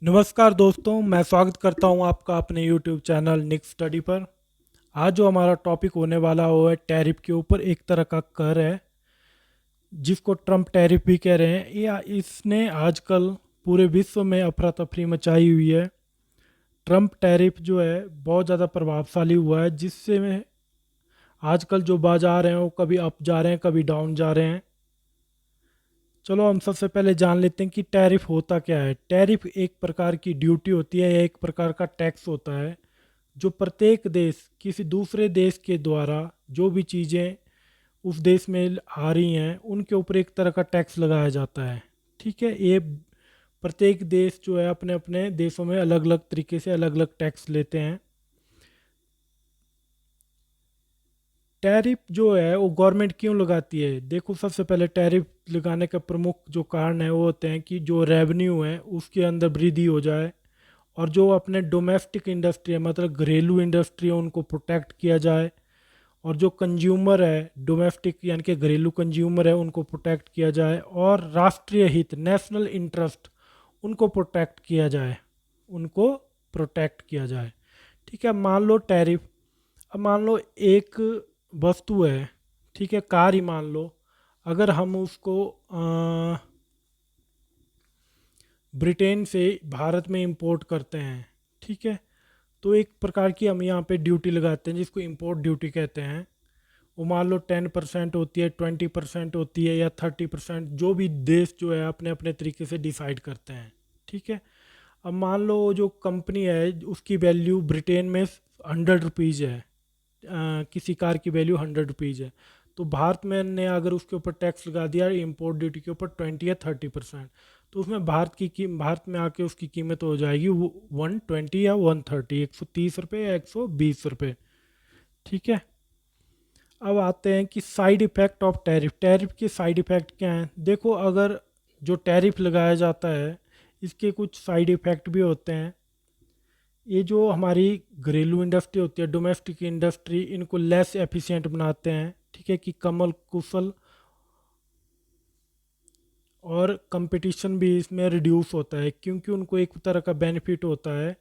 नमस्कार दोस्तों, मैं स्वागत करता हूं आपका अपने YouTube चैनल निक स्टडी पर। आज जो हमारा टॉपिक होने वाला वो है टैरिफ के ऊपर एक तरह का कर है जिसको ट्रम्प टैरिफ भी कह रहे हैं। या इसने आजकल पूरे विश्व में अफरा तफरी मचाई हुई है। ट्रम्प टैरिफ जो है बहुत ज़्यादा प्रभावशाली हुआ है, जिससे में आजकल जो बाजार हैं वो कभी अप जा रहे हैं कभी डाउन जा रहे हैं। चलो हम सबसे पहले जान लेते हैं कि टैरिफ होता क्या है। टैरिफ एक प्रकार की ड्यूटी होती है या एक प्रकार का टैक्स होता है जो प्रत्येक देश किसी दूसरे देश के द्वारा जो भी चीज़ें उस देश में आ रही हैं उनके ऊपर एक तरह का टैक्स लगाया जाता है। ठीक है, ये प्रत्येक देश जो है अपने अपने देशों में अलग अलग तरीके से अलग अलग टैक्स लेते हैं। टैरिफ जो है वो गवर्नमेंट क्यों लगाती है? देखो, सबसे पहले टैरिफ लगाने का प्रमुख जो कारण है वो होते हैं कि जो रेवेन्यू है उसके अंदर वृद्धि हो जाए, और जो अपने डोमेस्टिक इंडस्ट्री है मतलब घरेलू इंडस्ट्री है उनको प्रोटेक्ट किया जाए, और जो कंज्यूमर है डोमेस्टिक यानी कि घरेलू कंज्यूमर है उनको प्रोटेक्ट किया जाए, और राष्ट्रीय हित नेशनल इंटरेस्ट उनको प्रोटेक्ट किया जाए, उनको प्रोटेक्ट किया जाए। ठीक है, मान लो टैरिफ, अब मान लो एक वस्तु है, ठीक है, कार ही मान लो, अगर हम उसको ब्रिटेन से भारत में इंपोर्ट करते हैं, ठीक है, तो एक प्रकार की हम यहाँ पे ड्यूटी लगाते हैं जिसको इंपोर्ट ड्यूटी कहते हैं। वो मान लो 10% होती है, 20% होती है, या 30%, जो भी देश जो है अपने अपने तरीके से डिसाइड करते हैं। ठीक है, अब मान लो जो कंपनी है उसकी वैल्यू ब्रिटेन में 100 रुपीज़ है, किसी कार की वैल्यू 100 रुपीज़ है, तो भारत में ने अगर उसके ऊपर टैक्स लगा दिया इंपोर्ट ड्यूटी के ऊपर 20 या 30%, तो उसमें भारत में आके उसकी कीमत हो जाएगी 120 या 130, 130 रुपये या 120 रुपये। ठीक है, अब आते हैं कि side effect of tariff. Tariff के साइड इफ़ेक्ट क्या हैं? देखो, अगर जो टैरिफ लगाया जाता है इसके कुछ साइड इफ़ेक्ट भी होते हैं। ये जो हमारी घरेलू इंडस्ट्री होती है डोमेस्टिक इंडस्ट्री, इनको लेस एफिशिएंट बनाते हैं। ठीक है, कि कमल कुशल, और कंपटीशन भी इसमें रिड्यूस होता है क्योंकि उनको एक तरह का बेनिफिट होता है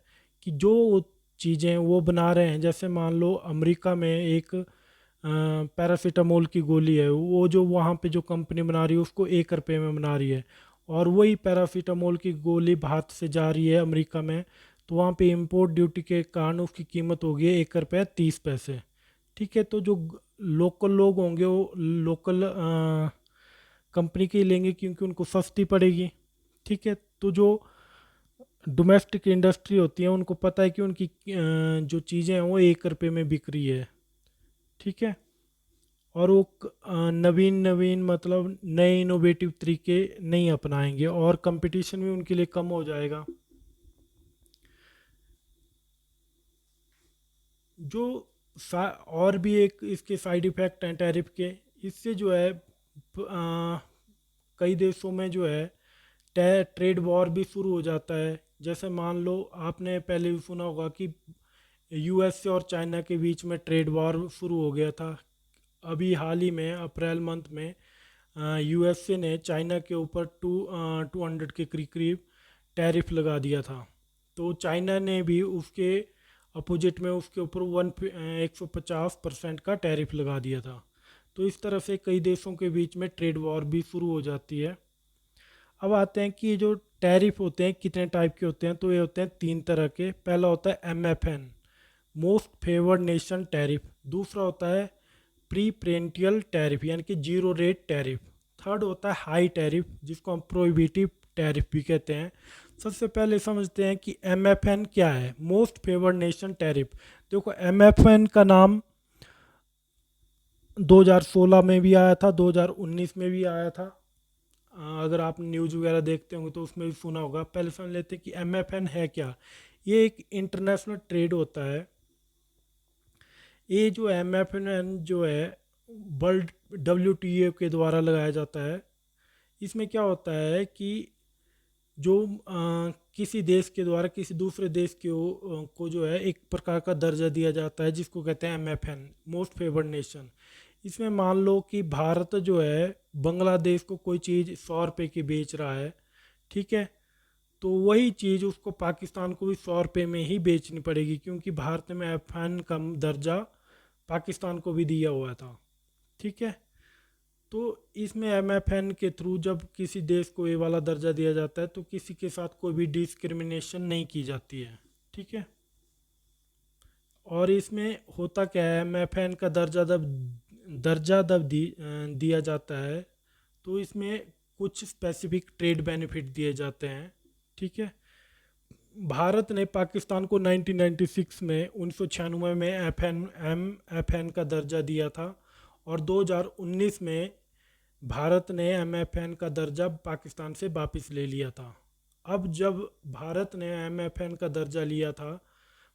कि जो चीज़ें वो बना रहे हैं, जैसे मान लो अमेरिका में एक पैरासीटामोल की गोली है, वो जो वहाँ पे जो कंपनी बना रही है उसको 1 रुपये में बना रही है, और वही पैरासीटामोल की गोली भारत से जा रही है अमेरिका में, तो वहाँ पे इंपोर्ट ड्यूटी के कारण उसकी कीमत होगी 1 रुपया 30 पैसे। ठीक है, तो जो लोकल लोग होंगे वो लोकल कंपनी की लेंगे क्योंकि उनको सस्ती पड़ेगी। ठीक है, तो जो डोमेस्टिक इंडस्ट्री होती है उनको पता है कि उनकी जो चीज़ें हैं वो 1 रुपये में बिक रही है। ठीक है, और वो नवीन नवीन मतलब नए इनोवेटिव तरीके नहीं अपनाएंगे और कंपटीशन भी उनके लिए कम हो जाएगा। जो और भी एक इसके साइड इफ़ेक्ट हैं टैरिफ के, इससे जो है कई देशों में जो है ट्रेड वॉर भी शुरू हो जाता है। जैसे मान लो आपने पहले भी सुना होगा कि यूएसए और चाइना के बीच में ट्रेड वॉर शुरू हो गया था। अभी हाल ही में अप्रैल मंथ में यूएसए ने चाइना के ऊपर 200 के करीब करीब टैरिफ लगा दिया था। तो चाइना ने भी उसके अपोजिट में उसके ऊपर 150% का टैरिफ लगा दिया था। तो इस तरह से कई देशों के बीच में ट्रेड वॉर भी शुरू हो जाती है। अब आते हैं कि ये जो टैरिफ होते हैं कितने टाइप के होते हैं, तो ये होते हैं 3 तरह के। पहला होता है MFN, most favoured nation tariff. दूसरा होता है प्रीफरेंशियल टैरिफ यानी कि जीरो रेट टैरिफ। थर्ड होता है हाई टैरिफ जिसको हम प्रोहिबिटिव टैरिफ भी कहते हैं। सबसे पहले समझते हैं कि MFN क्या है, मोस्ट फेवर्ड नेशन टैरिफ। देखो, MFN का नाम 2016 में भी आया था, 2019 में भी आया था। अगर आप न्यूज़ वगैरह देखते होंगे तो उसमें भी सुना होगा। पहले समझ लेते हैं कि MFN है क्या। ये एक इंटरनेशनल ट्रेड होता है। ये जो MFN जो है वर्ल्ड WTO के द्वारा लगाया जाता है। इसमें क्या होता है कि जो किसी देश के द्वारा किसी दूसरे देश को जो है एक प्रकार का दर्जा दिया जाता है जिसको कहते हैं MFN, मोस्ट फेवर्ड नेशन। इसमें मान लो कि भारत जो है बांग्लादेश को कोई चीज़ 100 रुपये की बेच रहा है, ठीक है, तो वही चीज़ उसको पाकिस्तान को भी 100 रुपये में ही बेचनी पड़ेगी, क्योंकि भारत में F1 का दर्जा पाकिस्तान को भी दिया हुआ था। ठीक है, तो इसमें MFN के थ्रू जब किसी देश को ये वाला दर्जा दिया जाता है तो किसी के साथ कोई भी डिस्क्रिमिनेशन नहीं की जाती है। ठीक है, और इसमें होता क्या है, MFN का दर्जा जब दिया जाता है तो इसमें कुछ स्पेसिफिक ट्रेड बेनिफिट दिए जाते हैं। ठीक है, भारत ने पाकिस्तान को 1996 में 1996 में MFN का दर्जा दिया था, और 2019 में भारत ने MFN का दर्जा पाकिस्तान से वापस ले लिया था। अब जब भारत ने MFN का दर्जा लिया था,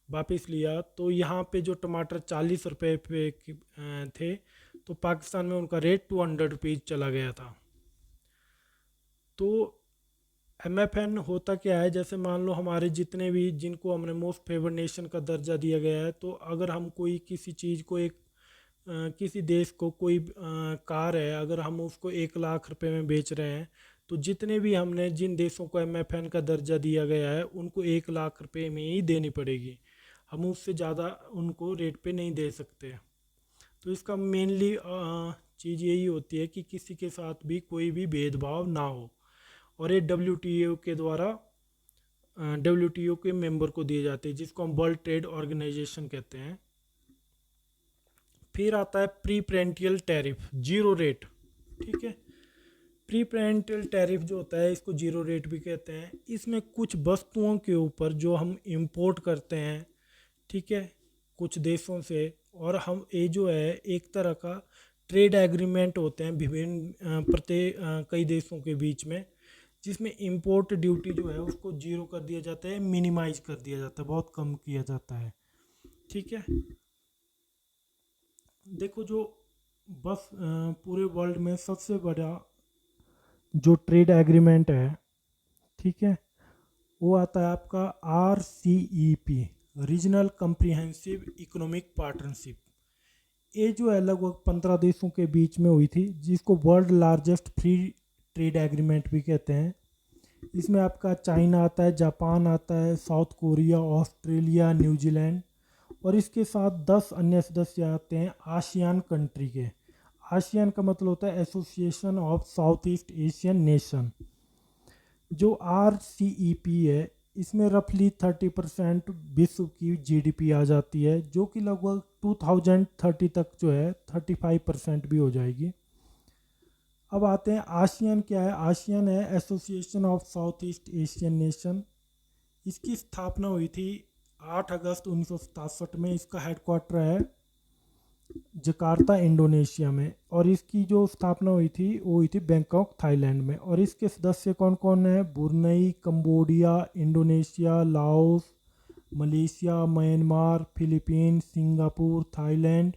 वापस लिया, तो यहाँ पे जो टमाटर 40 रुपये पे थे, तो पाकिस्तान में उनका रेट 200 रुपीज़ चला गया था। तो MFN होता क्या है, जैसे मान लो हमारे जितने भी जिनको हमने मोस्ट फेवर्ड नेशन का दर्जा दिया गया है, तो अगर हम कोई किसी चीज़ को किसी देश को कोई कार है, अगर हम उसको 1 लाख रुपए में बेच रहे हैं, तो जितने भी हमने जिन देशों को MFN का दर्जा दिया गया है उनको 1 लाख रुपए में ही देनी पड़ेगी, हम उससे ज़्यादा उनको रेट पे नहीं दे सकते। तो इसका मेनली चीज़ यही होती है कि किसी के साथ भी कोई भी भेदभाव ना हो, और ये WTO के द्वारा WTO के मेंबर को दिए जाते हैं, जिसको हम वर्ल्ड ट्रेड ऑर्गेनाइजेशन कहते हैं। फिर आता है pre parental tariff, zero rate. ठीक है, प्री पेरेंटियल टैरिफ जो होता है इसको जीरो रेट भी कहते हैं। इसमें कुछ वस्तुओं के ऊपर जो हम इंपोर्ट करते हैं, ठीक है, कुछ देशों से, और हम ये जो है एक तरह का ट्रेड एग्रीमेंट होते हैं विभिन्न कई देशों के बीच में, जिसमें इंपोर्ट ड्यूटी जो है उसको जीरो कर दिया जाता है, मिनिमाइज कर दिया जाता है, बहुत कम किया जाता है। ठीक है, देखो जो बस पूरे वर्ल्ड में सबसे बड़ा जो ट्रेड एग्रीमेंट है, ठीक है, वो आता है आपका RCEP, regional comprehensive economic partnership. ये जो है लगभग 15 देशों के बीच में हुई थी, जिसको world largest free trade agreement भी कहते हैं। इसमें आपका चाइना आता है, जापान आता है, साउथ कोरिया, ऑस्ट्रेलिया, न्यूजीलैंड, और इसके साथ 10 अन्य सदस्य आते हैं आसियान कंट्री के। आसियान का मतलब होता है association of south east Asian nation. जो RCEP है, इसमें रफली 30% विश्व की GDP आ जाती है, जो कि लगभग 2030 तक जो है 35% भी हो जाएगी। अब आते हैं आसियान क्या है। आसियान है association of south east Asian nation. इसकी स्थापना हुई थी 8 अगस्त 1967 में। इसका हेडक्वार्टर है जकार्ता, इंडोनेशिया में, और इसकी जो स्थापना हुई थी वो हुई थी बैंकॉक, थाईलैंड में। और इसके सदस्य कौन कौन है? Brunei, Cambodia, Indonesia, Laos, Malaysia, Myanmar, Philippines, Singapore, Thailand,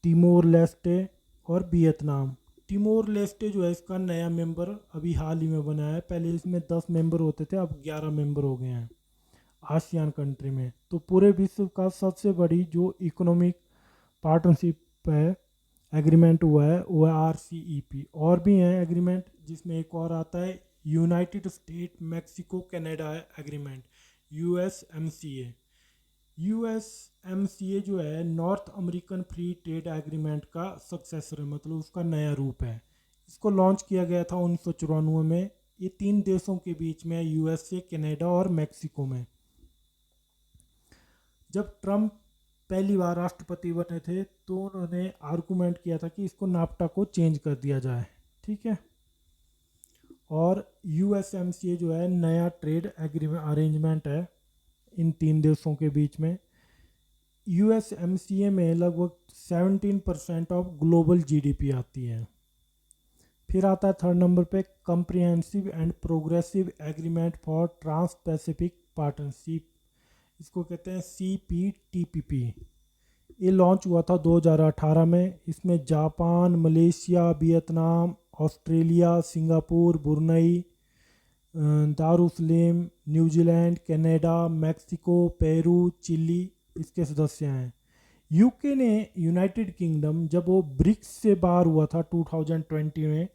Timor Leste और वियतनाम। तिमोर लेस्टे जो है इसका नया मेंबर अभी हाल ही में बना है। पहले इसमें 10 मेंबर होते थे, अब 11 मेंबर हो गए हैं आसियान कंट्री में। तो पूरे विश्व का सबसे बड़ी जो इकोनॉमिक पार्टनरशिप है, एग्रीमेंट हुआ है, वो है RCEP। और भी हैं एग्रीमेंट, जिसमें एक और आता है United state Mexico Canada agreement, USMCA। USMCA जो है north American free trade agreement का सक्सेसर है, मतलब उसका नया रूप है। इसको लॉन्च किया गया था 1994 में। ये 3 देशों के बीच में, USA, कनाडा और मैक्सिको में। जब ट्रम्प पहली बार राष्ट्रपति बने थे तो उन्होंने आर्गूमेंट किया था कि इसको नाफ्टा को चेंज कर दिया जाए, ठीक है। और USMCA जो है नया ट्रेड एग्रीमेंट अरेंजमेंट है इन 3 देशों के बीच में। USMCA में लगभग 17% ऑफ ग्लोबल GDP आती है। फिर आता है थर्ड नंबर पे comprehensive and progressive agreement for trans Pacific partnership, इसको कहते हैं CPTPP। ये लॉन्च हुआ था 2018 में। इसमें Japan, Malaysia, Vietnam, Australia, Singapore, Brunei, Darussalam, New Zealand, Canada, Mexico, Peru, Chile इसके सदस्य हैं। UK ने, यूनाइटेड किंगडम, जब वो ब्रिक्स से बाहर हुआ था 2020 में,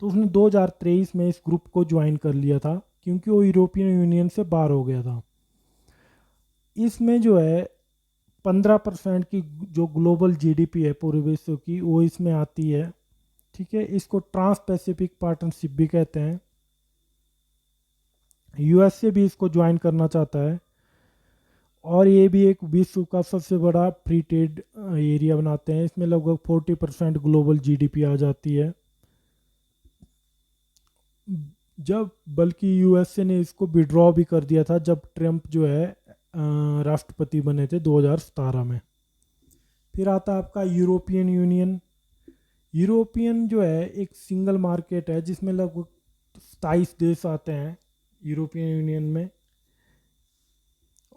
तो उसने 2023 में इस ग्रुप को ज्वाइन कर लिया था। क्योंकि वो यूरोपियन यूनियन से बाहर हो गया था। इसमें जो है 15% की जो ग्लोबल जीडीपी है पूरे विश्व की वो इसमें आती है। ठीक है, इसको ट्रांस पैसिफिक पार्टनरशिप भी कहते हैं। यूएसए भी इसको ज्वाइन करना चाहता है और ये भी एक विश्व का सबसे बड़ा फ्री ट्रेड एरिया बनाते हैं। इसमें लगभग 40% ग्लोबल जीडीपी आ जाती है। जब बल्कि यूएसए ने इसको विड्रॉ भी कर दिया था जब ट्रम्प जो है राष्ट्रपति बने थे 2017 में। फिर आता है आपका यूरोपियन यूनियन। यूरोपियन जो है एक सिंगल मार्केट है जिसमें लगभग 27 देश आते हैं यूरोपियन यूनियन में।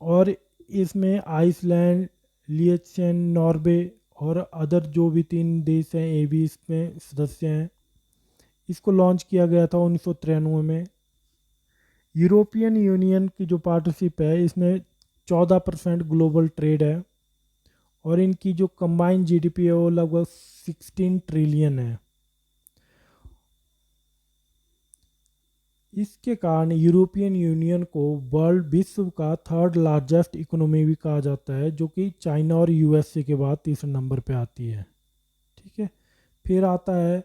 और इसमें आइसलैंड, लिएचेन, नॉर्वे और अदर जो भी 3 देश हैं ये भी इसमें सदस्य हैं। इसको लॉन्च किया गया था 1993 में। यूरोपियन यूनियन की जो पार्टनरशिप है इसमें 14% ग्लोबल ट्रेड है और इनकी जो कंबाइंड जीडीपी है वो लगभग 16 ट्रिलियन है। इसके कारण यूरोपियन यूनियन को वर्ल्ड विश्व का थर्ड लार्जेस्ट इकोनॉमी भी कहा जाता है, जो कि चाइना और यूएसए के बाद तीसरे नंबर पे आती है। ठीक है, फिर आता है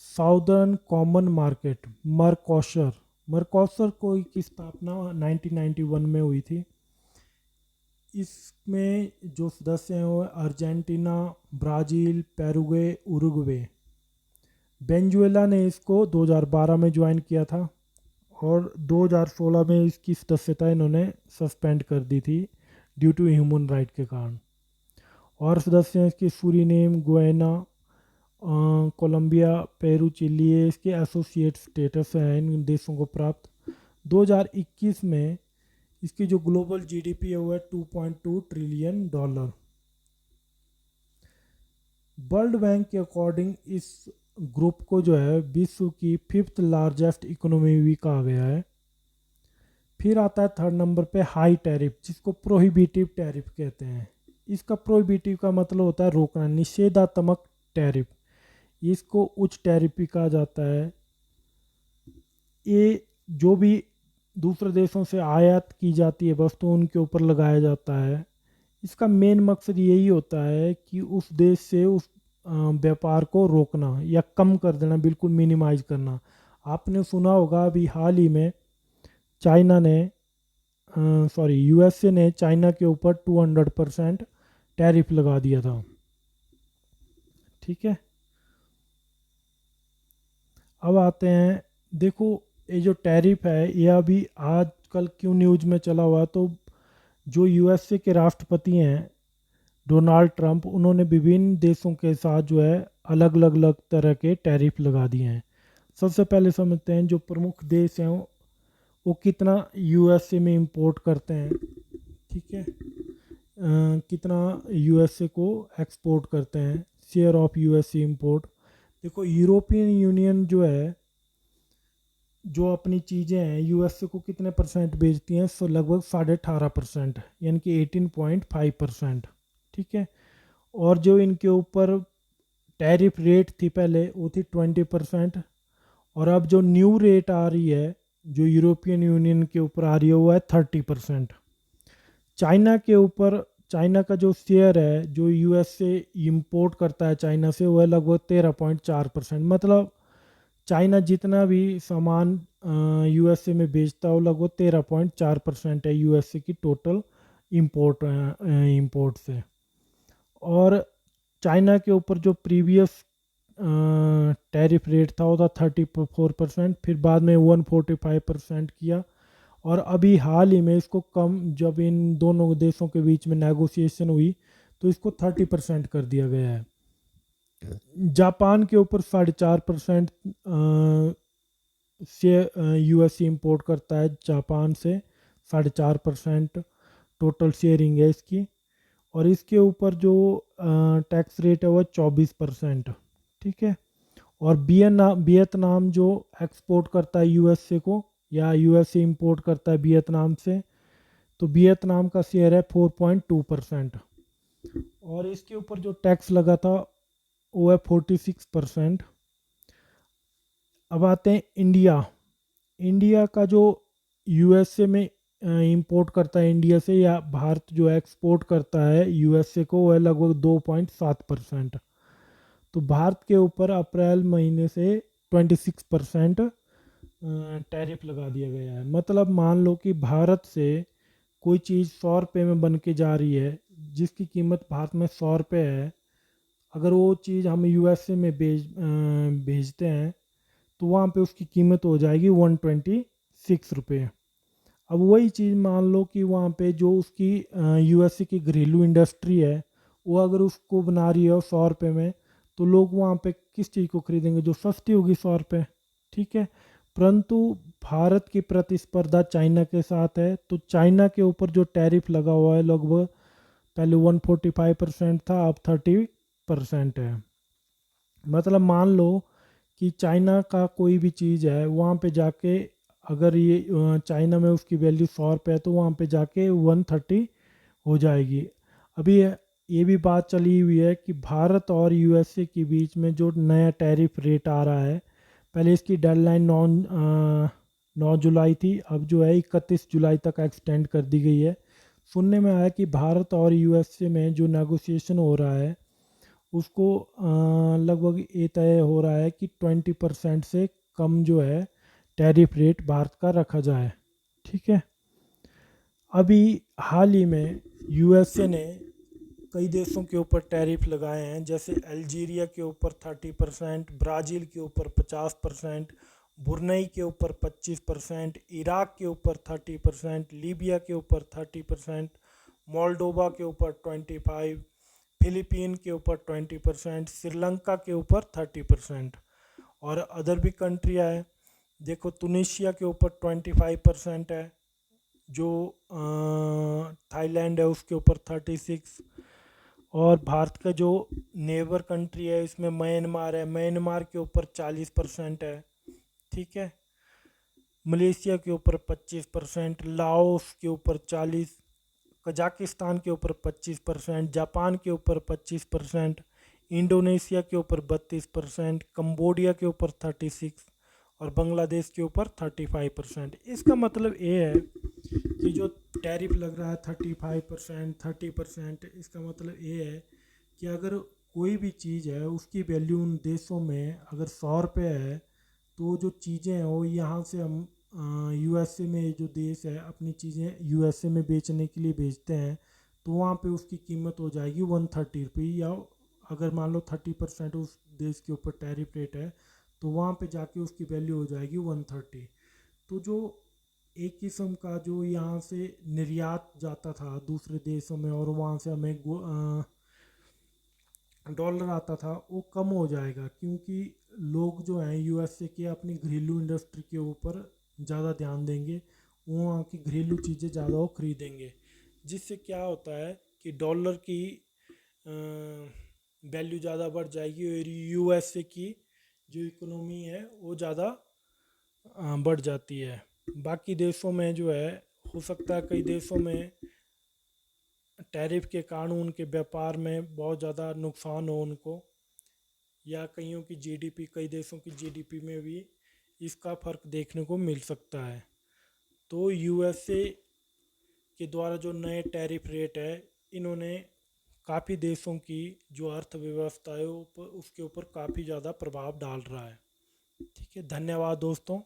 साउदर्न कॉमन मार्केट मर्कोसर। मर्कोसर को की स्थापना 1991 में हुई थी। इसमें जो सदस्य हैं वो अर्जेंटीना, ब्राज़ील, पेरुगे, उरुग्वे। वेनेजुएला ने इसको 2012 में ज्वाइन किया था और 2016 में इसकी सदस्यता इन्होंने सस्पेंड कर दी थी ड्यू टू ह्यूमन राइट के कारण। और सदस्य हैं इसके Suriname, Guyana, Colombia, Peru, Chile. ये इसके एसोसिएट स्टेटस है इन देशों को प्राप्त। 2021 में इसकी जो ग्लोबल जीडीपी है वो है $2.2 ट्रिलियन। वर्ल्ड बैंक के अकॉर्डिंग इस ग्रुप को जो है विश्व की 5th लार्जेस्ट इकोनॉमी भी कहा गया है। फिर आता है थर्ड नंबर पे हाई टैरिफ, जिसको प्रोहिबिटिव टैरिफ कहते हैं। इसका प्रोहिबिटिव का मतलब होता है रोकना, निषेधात्मक टैरिफ। इसको उच्च टैरिफ भी कहा जाता है। ये जो भी दूसरे देशों से आयात की जाती है वस्तु उनके ऊपर लगाया जाता है। इसका मेन मकसद यही होता है कि उस देश से उस व्यापार को रोकना या कम कर देना, बिल्कुल मिनिमाइज करना। आपने सुना होगा अभी हाल ही में चाइना ने यूएसए ने चाइना के ऊपर 200% टैरिफ लगा दिया था। ठीक है, अब आते हैं, देखो ये जो टैरिफ है ये अभी आजकल क्यों न्यूज़ में चला हुआ, तो जो यूएसए के राष्ट्रपति हैं डोनाल्ड ट्रंप, उन्होंने विभिन्न देशों के साथ जो है अलग अलग अलग तरह के टैरिफ लगा दिए हैं। सबसे पहले समझते हैं जो प्रमुख देश हैं वो कितना यूएसए में इंपोर्ट करते हैं। ठीक है, कितना यूएसए को एक्सपोर्ट करते हैं, शेयर ऑफ यूएसए इंपोर्ट। देखो यूरोपियन यूनियन जो है जो अपनी चीज़ें हैं यूएसए को कितने परसेंट बेचती हैं, सो लगभग 18.5%, यानी कि 18.5%। ठीक है, और जो इनके ऊपर टैरिफ रेट थी पहले वो थी 20%। और अब जो न्यू रेट आ रही है जो यूरोपियन यूनियन के ऊपर आ रही है वो है 30%। चाइना के ऊपर, चाइना का जो शेयर है जो यूएस से इंपोर्ट करता है चाइना से, वो है लगभग 13.4%। मतलब चाइना जितना भी सामान यूएसए में बेचता है वो लगभग 13.4% है यूएसए की टोटल इंपोर्ट से। और चाइना के ऊपर जो प्रीवियस टैरिफ रेट था वो था 34%, फिर बाद में 145% किया और अभी हाल ही में इसको कम, जब इन दोनों देशों के बीच में नेगोशिएशन हुई तो इसको 30% कर दिया गया है। जापान के ऊपर 4.5% से यूएसए इंपोर्ट करता है, जापान से 4.5% टोटल शेयरिंग है इसकी। और इसके ऊपर जो टैक्स रेट है वो 24%। ठीक है, और वियतनाम जो एक्सपोर्ट करता है यूएसए को या यूएसए इंपोर्ट करता है वियतनाम से, तो वियतनाम का शेयर है 4.2%। और इसके ऊपर जो टैक्स लगा था वो है 46%। अब आते हैं इंडिया। इंडिया का जो यूएसए में इंपोर्ट करता है इंडिया से, या भारत जो एक्सपोर्ट करता है यूएसए को, वह लगभग 2.7%। तो भारत के ऊपर अप्रैल महीने से 26% टैरिफ लगा दिया गया है। मतलब मान लो कि भारत से कोई चीज़ 100 रुपये में बन के जा रही है, जिसकी कीमत भारत में 100 रुपये है, अगर वो चीज़ हम यूएसए में भेजते हैं तो वहाँ पे उसकी कीमत हो जाएगी 126 रुपये। अब वही चीज़ मान लो कि वहाँ पे जो उसकी यूएसए की घरेलू इंडस्ट्री है, वो अगर उसको बना रही है 100 रुपये में, तो लोग वहाँ पे किस चीज़ को खरीदेंगे? जो सस्ती होगी 100 रुपये। ठीक है। परंतु भारत की प्रतिस्पर्धा चाइना के साथ है, तो चाइना के ऊपर जो टैरिफ लगा हुआ है लगभग पहले 145% था, अब 30% है। मतलब मान लो कि चाइना का कोई भी चीज़ है, वहाँ पे जाके अगर ये चाइना में उसकी वैल्यू 100 रुपये है, तो वहाँ पे जाके 130 हो जाएगी। अभी ये भी बात चली हुई है कि भारत और यूएसए के बीच में जो नया टैरिफ रेट आ रहा है, पहले इसकी डेडलाइन 9 जुलाई थी, अब जो है 31 जुलाई तक एक्सटेंड कर दी गई है। सुनने में आया कि भारत और यूएसए में जो नेगोशिएशन हो रहा है, उसको लगभग ये तय हो रहा है कि 20% से कम जो है टैरिफ रेट भारत का रखा जाए। ठीक है। अभी हाल ही में यूएसए ने कई देशों के ऊपर टैरिफ लगाए हैं, जैसे अल्जीरिया के ऊपर 30%, ब्राज़ील के ऊपर 50%, बुर्नई के ऊपर 25%, इराक के ऊपर 30%, लीबिया के ऊपर 30%, मोल्डोवा के ऊपर 25%, फिलीपीन के ऊपर 20%, श्रीलंका के ऊपर 30%। और अदर भी कंट्रियाँ हैं, देखो तुनिशिया के ऊपर 25% है, जो थाईलैंड है उसके ऊपर 36। और भारत का जो नेबर कंट्री है इसमें म्यांमार है, म्यांमार के ऊपर 40% है। ठीक है। मलेशिया के ऊपर 25%, लाओस के ऊपर 40, कजाकिस्तान के ऊपर 25%, जापान के ऊपर 25%, इंडोनेशिया के ऊपर 32%, कंबोडिया के ऊपर 36 और बांग्लादेश के ऊपर 35%। इसका मतलब ये है कि जो टैरिफ लग रहा है 35%, 30%, इसका मतलब ये है कि अगर कोई भी चीज़ है उसकी वैल्यू उन देशों में अगर 100 रुपये है, तो जो चीज़ें हैं वो यहाँ से हम यूएसए में, जो देश है अपनी चीज़ें यूएसए में बेचने के लिए भेजते हैं, तो वहाँ पे उसकी कीमत हो जाएगी 130 रुपये। या अगर मान लो 30% उस देश के ऊपर टैरिफ रेट है, तो वहाँ पे जाके उसकी वैल्यू हो जाएगी 130। तो जो एक किस्म का जो यहाँ से निर्यात जाता था दूसरे देशों में और वहाँ से हमें डॉलर आता था, वो कम हो जाएगा, क्योंकि लोग जो हैं यूएसए के अपनी घरेलू इंडस्ट्री के ऊपर ज़्यादा ध्यान देंगे, वो वहाँ की घरेलू चीज़ें ज़्यादा वो खरीदेंगे, जिससे क्या होता है कि डॉलर की वैल्यू ज़्यादा बढ़ जाएगी और यूएसए की जो इकोनॉमी है वो ज़्यादा बढ़ जाती है। बाकी देशों में जो है, हो सकता है कई देशों में टैरिफ के कारण उनके व्यापार में बहुत ज़्यादा नुकसान हो उनको, या कईयों की जीडीपी, कई देशों की जीडीपी में भी इसका फ़र्क देखने को मिल सकता है। तो यूएसए के द्वारा जो नए टैरिफ रेट है, इन्होंने काफ़ी देशों की जो अर्थव्यवस्था है उसके ऊपर काफ़ी ज़्यादा प्रभाव डाल रहा है। ठीक है, धन्यवाद दोस्तों।